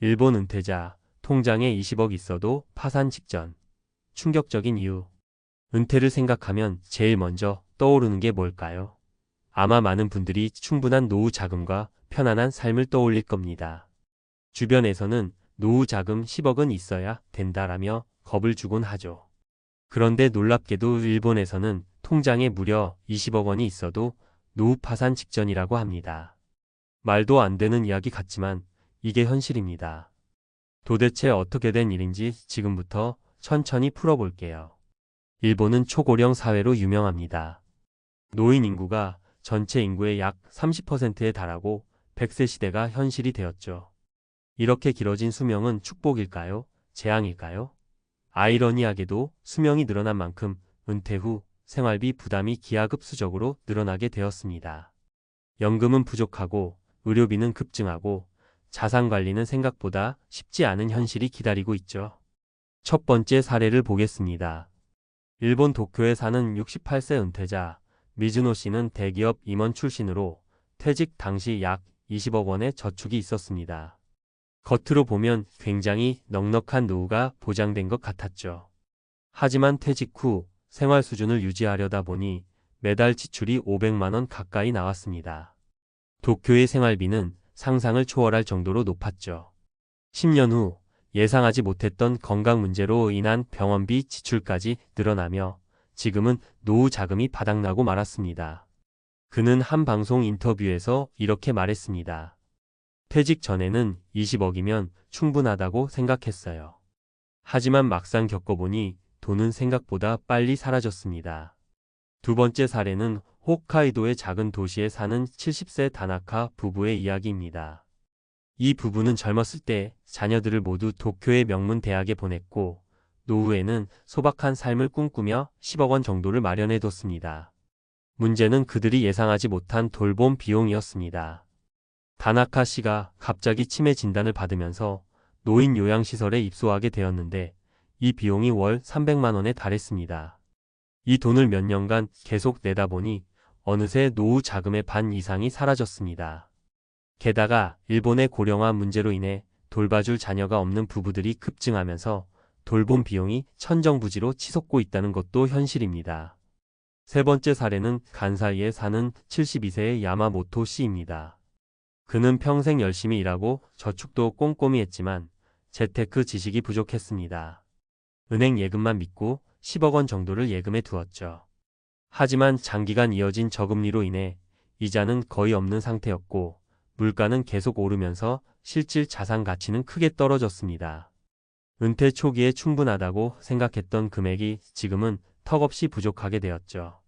일본 은퇴자, 통장에 20억 있어도 파산 직전. 충격적인 이유. 은퇴를 생각하면 제일 먼저 떠오르는 게 뭘까요? 아마 많은 분들이 충분한 노후 자금과 편안한 삶을 떠올릴 겁니다. 주변에서는 노후 자금 10억은 있어야 된다라며 겁을 주곤 하죠. 그런데 놀랍게도 일본에서는 통장에 무려 20억 원이 있어도 노후 파산 직전이라고 합니다. 말도 안 되는 이야기 같지만 이게 현실입니다. 도대체 어떻게 된 일인지 지금부터 천천히 풀어볼게요. 일본은 초고령 사회로 유명합니다. 노인 인구가 전체 인구의 약 30%에 달하고 100세 시대가 현실이 되었죠. 이렇게 길어진 수명은 축복일까요? 재앙일까요? 아이러니하게도 수명이 늘어난 만큼 은퇴 후 생활비 부담이 기하급수적으로 늘어나게 되었습니다. 연금은 부족하고 의료비는 급증하고 자산 관리는 생각보다 쉽지 않은 현실이 기다리고 있죠. 첫 번째 사례를 보겠습니다. 일본 도쿄에 사는 68세 은퇴자 미즈노 씨는 대기업 임원 출신으로 퇴직 당시 약 20억 원의 저축이 있었습니다. 겉으로 보면 굉장히 넉넉한 노후가 보장된 것 같았죠. 하지만 퇴직 후 생활 수준을 유지하려다 보니 매달 지출이 500만 원 가까이 나왔습니다. 도쿄의 생활비는 상상을 초월할 정도로 높았죠. 10년 후 예상하지 못했던 건강 문제로 인한 병원비 지출까지 늘어나며 지금은 노후 자금이 바닥나고 말았습니다. 그는 한 방송 인터뷰에서 이렇게 말했습니다. 퇴직 전에는 20억이면 충분하다고 생각했어요. 하지만 막상 겪어보니 돈은 생각보다 빨리 사라졌습니다. 두 번째 사례는 홋카이도의 작은 도시에 사는 70세 다나카 부부의 이야기입니다. 이 부부는 젊었을 때 자녀들을 모두 도쿄의 명문 대학에 보냈고 노후에는 소박한 삶을 꿈꾸며 10억 원 정도를 마련해뒀습니다. 문제는 그들이 예상하지 못한 돌봄 비용이었습니다. 다나카 씨가 갑자기 치매 진단을 받으면서 노인 요양시설에 입소하게 되었는데 이 비용이 월 300만 원에 달했습니다. 이 돈을 몇 년간 계속 내다 보니 어느새 노후 자금의 반 이상이 사라졌습니다. 게다가 일본의 고령화 문제로 인해 돌봐줄 자녀가 없는 부부들이 급증하면서 돌봄 비용이 천정부지로 치솟고 있다는 것도 현실입니다. 세 번째 사례는 간사이에 사는 72세의 야마모토 씨입니다. 그는 평생 열심히 일하고 저축도 꼼꼼히 했지만 재테크 지식이 부족했습니다. 은행 예금만 믿고 10억 원 정도를 예금해 두었죠. 하지만 장기간 이어진 저금리로 인해 이자는 거의 없는 상태였고 물가는 계속 오르면서 실질 자산 가치는 크게 떨어졌습니다. 은퇴 초기에 충분하다고 생각했던 금액이 지금은 턱없이 부족하게 되었죠.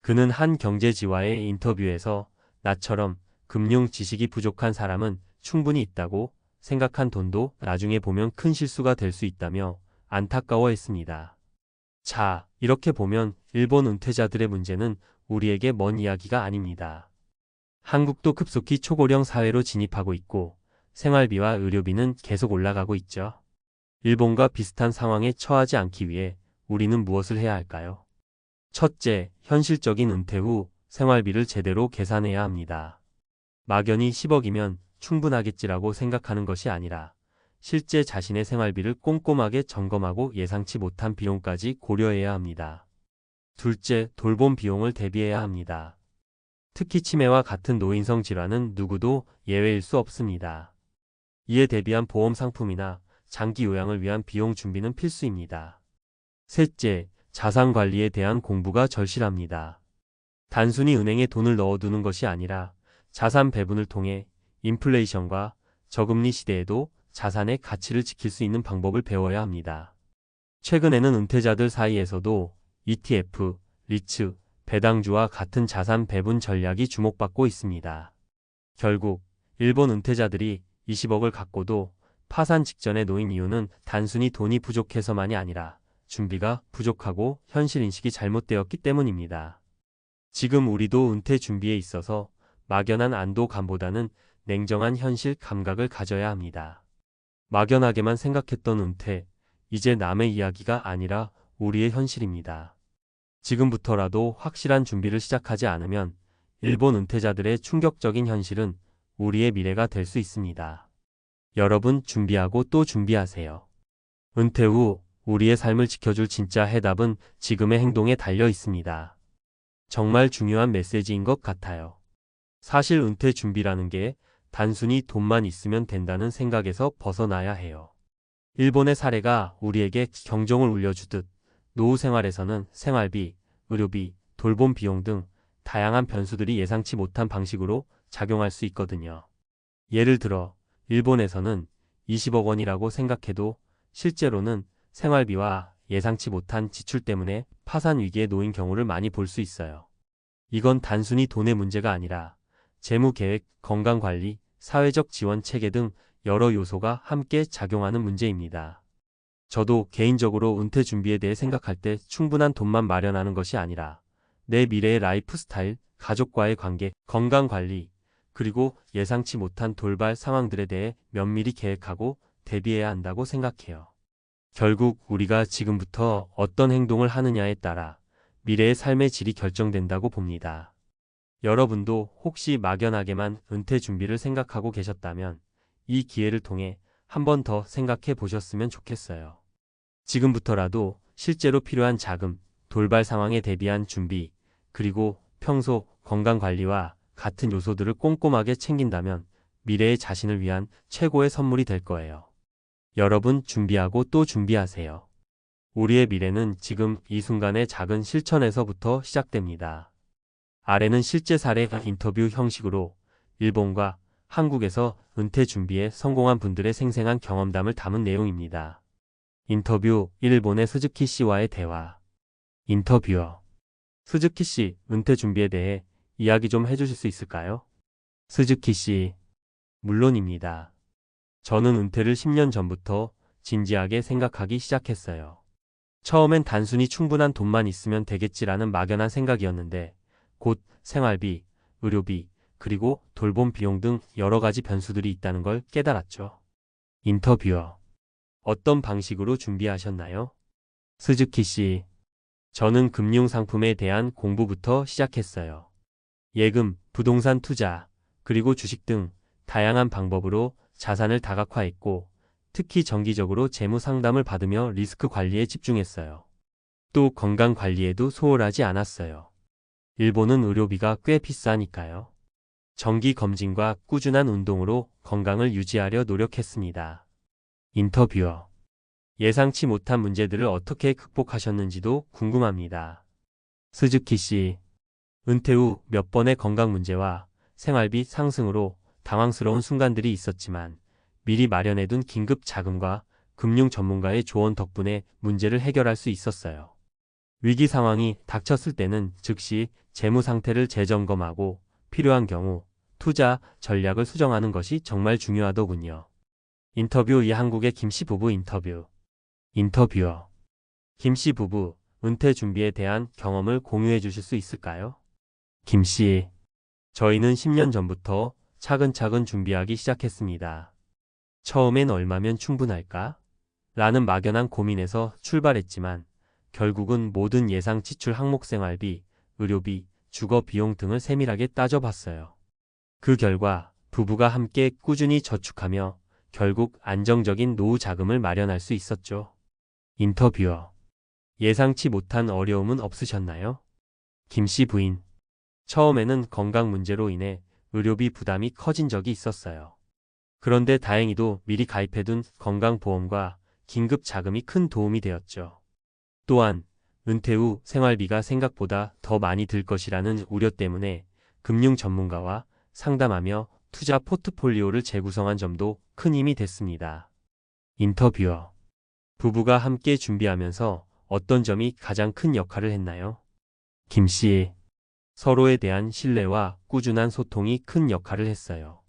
그는 한 경제지와의 인터뷰에서 나처럼 금융 지식이 부족한 사람은 충분히 있다고 생각한 돈도 나중에 보면 큰 실수가 될 수 있다며 안타까워했습니다. 자, 이렇게 보면 일본 은퇴자들의 문제는 우리에게 먼 이야기가 아닙니다. 한국도 급속히 초고령 사회로 진입하고 있고 생활비와 의료비는 계속 올라가고 있죠. 일본과 비슷한 상황에 처하지 않기 위해 우리는 무엇을 해야 할까요? 첫째, 현실적인 은퇴 후 생활비를 제대로 계산해야 합니다. 막연히 10억이면 충분하겠지라고 생각하는 것이 아니라 실제 자신의 생활비를 꼼꼼하게 점검하고 예상치 못한 비용까지 고려해야 합니다. 둘째, 돌봄 비용을 대비해야 합니다. 특히 치매와 같은 노인성 질환은 누구도 예외일 수 없습니다. 이에 대비한 보험 상품이나 장기 요양을 위한 비용 준비는 필수입니다. 셋째, 자산 관리에 대한 공부가 절실합니다. 단순히 은행에 돈을 넣어두는 것이 아니라 자산 배분을 통해 인플레이션과 저금리 시대에도 자산의 가치를 지킬 수 있는 방법을 배워야 합니다. 최근에는 은퇴자들 사이에서도 ETF, 리츠, 배당주와 같은 자산 배분 전략이 주목받고 있습니다. 결국 일본 은퇴자들이 20억을 갖고도 파산 직전에 놓인 이유는 단순히 돈이 부족해서만이 아니라 준비가 부족하고 현실인식이 잘못되었기 때문입니다. 지금 우리도 은퇴 준비에 있어서 막연한 안도감보다는 냉정한 현실 감각을 가져야 합니다. 막연하게만 생각했던 은퇴, 이제 남의 이야기가 아니라 우리의 현실입니다. 지금부터라도 확실한 준비를 시작하지 않으면 일본 은퇴자들의 충격적인 현실은 우리의 미래가 될 수 있습니다. 여러분 준비하고 또 준비하세요. 은퇴 후 우리의 삶을 지켜줄 진짜 해답은 지금의 행동에 달려 있습니다. 정말 중요한 메시지인 것 같아요. 사실 은퇴 준비라는 게 단순히 돈만 있으면 된다는 생각에서 벗어나야 해요. 일본의 사례가 우리에게 경종을 울려주듯 노후 생활에서는 생활비, 의료비, 돌봄 비용 등 다양한 변수들이 예상치 못한 방식으로 작용할 수 있거든요. 예를 들어 일본에서는 20억 원이라고 생각해도 실제로는 생활비와 예상치 못한 지출 때문에 파산 위기에 놓인 경우를 많이 볼 수 있어요. 이건 단순히 돈의 문제가 아니라 재무 계획, 건강 관리, 사회적 지원 체계 등 여러 요소가 함께 작용하는 문제입니다. 저도 개인적으로 은퇴 준비에 대해 생각할 때 충분한 돈만 마련하는 것이 아니라 내 미래의 라이프 스타일, 가족과의 관계, 건강 관리, 그리고 예상치 못한 돌발 상황들에 대해 면밀히 계획하고 대비해야 한다고 생각해요. 결국 우리가 지금부터 어떤 행동을 하느냐에 따라 미래의 삶의 질이 결정된다고 봅니다. 여러분도 혹시 막연하게만 은퇴 준비를 생각하고 계셨다면 이 기회를 통해 한 번 더 생각해 보셨으면 좋겠어요. 지금부터라도 실제로 필요한 자금, 돌발 상황에 대비한 준비, 그리고 평소 건강 관리와 같은 요소들을 꼼꼼하게 챙긴다면 미래의 자신을 위한 최고의 선물이 될 거예요. 여러분 준비하고 또 준비하세요. 우리의 미래는 지금 이 순간의 작은 실천에서부터 시작됩니다. 아래는 실제 사례 인터뷰 형식으로 일본과 한국에서 은퇴 준비에 성공한 분들의 생생한 경험담을 담은 내용입니다. 인터뷰 일본의 스즈키 씨와의 대화. 인터뷰어. 스즈키 씨, 은퇴 준비에 대해 이야기 좀 해주실 수 있을까요? 스즈키 씨. 물론입니다. 저는 은퇴를 10년 전부터 진지하게 생각하기 시작했어요. 처음엔 단순히 충분한 돈만 있으면 되겠지라는 막연한 생각이었는데 곧 생활비, 의료비, 그리고 돌봄 비용 등 여러 가지 변수들이 있다는 걸 깨달았죠. 인터뷰어. 어떤 방식으로 준비하셨나요? 스즈키 씨. 저는 금융상품에 대한 공부부터 시작했어요. 예금, 부동산 투자, 그리고 주식 등 다양한 방법으로 자산을 다각화했고, 특히 정기적으로 재무 상담을 받으며 리스크 관리에 집중했어요. 또 건강 관리에도 소홀하지 않았어요. 일본은 의료비가 꽤 비싸니까요. 정기 검진과 꾸준한 운동으로 건강을 유지하려 노력했습니다. 인터뷰어. 예상치 못한 문제들을 어떻게 극복하셨는지도 궁금합니다. 스즈키 씨. 은퇴 후 몇 번의 건강 문제와 생활비 상승으로 당황스러운 순간들이 있었지만 미리 마련해둔 긴급 자금과 금융 전문가의 조언 덕분에 문제를 해결할 수 있었어요. 위기 상황이 닥쳤을 때는 즉시 재무 상태를 재점검하고 필요한 경우 투자 전략을 수정하는 것이 정말 중요하더군요. 인터뷰 이 한국의 김씨 부부 인터뷰. 인터뷰어. 김씨 부부, 은퇴 준비에 대한 경험을 공유해 주실 수 있을까요? 김씨. 저희는 10년 전부터 차근차근 준비하기 시작했습니다. 처음엔 얼마면 충분할까? 라는 막연한 고민에서 출발했지만 결국은 모든 예상 지출 항목 생활비, 의료비, 주거 비용 등을 세밀하게 따져봤어요. 그 결과 부부가 함께 꾸준히 저축하며 결국 안정적인 노후 자금을 마련할 수 있었죠. 인터뷰어. 예상치 못한 어려움은 없으셨나요? 김씨 부인. 처음에는 건강 문제로 인해 의료비 부담이 커진 적이 있었어요. 그런데 다행히도 미리 가입해둔 건강보험과 긴급 자금이 큰 도움이 되었죠. 또한 은퇴 후 생활비가 생각보다 더 많이 들 것이라는 우려 때문에 금융 전문가와 상담하며 투자 포트폴리오를 재구성한 점도 큰 힘이 됐습니다. 인터뷰어. 부부가 함께 준비하면서 어떤 점이 가장 큰 역할을 했나요? 김씨. 서로에 대한 신뢰와 꾸준한 소통이 큰 역할을 했어요.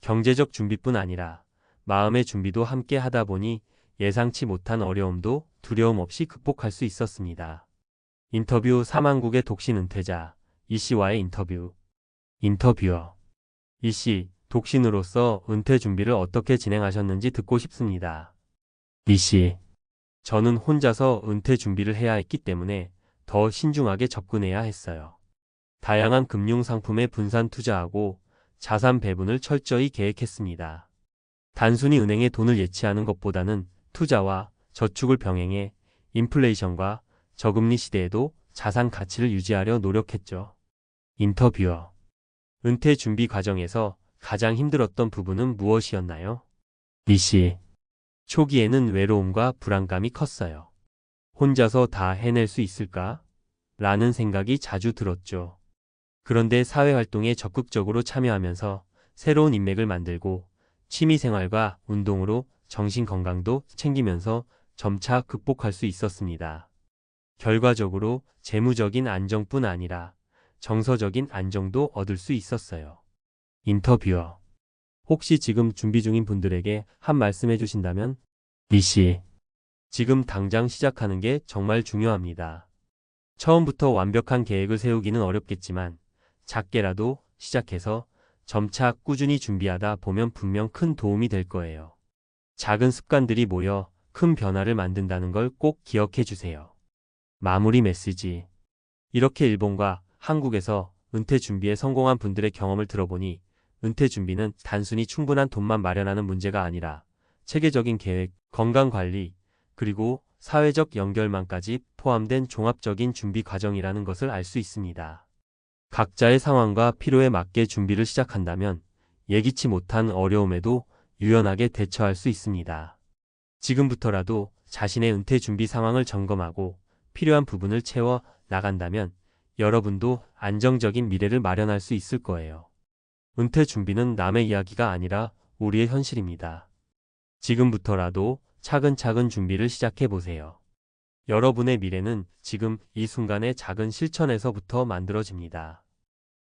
경제적 준비뿐 아니라 마음의 준비도 함께 하다 보니 예상치 못한 어려움도 두려움 없이 극복할 수 있었습니다. 인터뷰 사망국의 독신 은퇴자 이씨와의 인터뷰. 인터뷰어. 이씨, 독신으로서 은퇴 준비를 어떻게 진행하셨는지 듣고 싶습니다. 이씨. 저는 혼자서 은퇴 준비를 해야 했기 때문에 더 신중하게 접근해야 했어요. 다양한 금융 상품에 분산 투자하고 자산 배분을 철저히 계획했습니다. 단순히 은행에 돈을 예치하는 것보다는 투자와 저축을 병행해 인플레이션과 저금리 시대에도 자산 가치를 유지하려 노력했죠. 인터뷰어. 은퇴 준비 과정에서 가장 힘들었던 부분은 무엇이었나요? 리씨. 초기에는 외로움과 불안감이 컸어요. 혼자서 다 해낼 수 있을까? 라는 생각이 자주 들었죠. 그런데 사회활동에 적극적으로 참여하면서 새로운 인맥을 만들고 취미생활과 운동으로 정신 건강도 챙기면서 점차 극복할 수 있었습니다. 결과적으로 재무적인 안정뿐 아니라 정서적인 안정도 얻을 수 있었어요. 인터뷰어. 혹시 지금 준비 중인 분들에게 한 말씀 해주신다면? 리씨. 지금 당장 시작하는 게 정말 중요합니다. 처음부터 완벽한 계획을 세우기는 어렵겠지만 작게라도 시작해서 점차 꾸준히 준비하다 보면 분명 큰 도움이 될 거예요. 작은 습관들이 모여 큰 변화를 만든다는 걸 꼭 기억해 주세요. 마무리 메시지. 이렇게 일본과 한국에서 은퇴 준비에 성공한 분들의 경험을 들어보니 은퇴 준비는 단순히 충분한 돈만 마련하는 문제가 아니라 체계적인 계획, 건강 관리, 그리고 사회적 연결망까지 포함된 종합적인 준비 과정이라는 것을 알 수 있습니다. 각자의 상황과 필요에 맞게 준비를 시작한다면 예기치 못한 어려움에도 유연하게 대처할 수 있습니다. 지금부터라도 자신의 은퇴 준비 상황을 점검하고 필요한 부분을 채워 나간다면 여러분도 안정적인 미래를 마련할 수 있을 거예요. 은퇴 준비는 남의 이야기가 아니라 우리의 현실입니다. 지금부터라도 차근차근 준비를 시작해 보세요. 여러분의 미래는 지금 이 순간의 작은 실천에서부터 만들어집니다.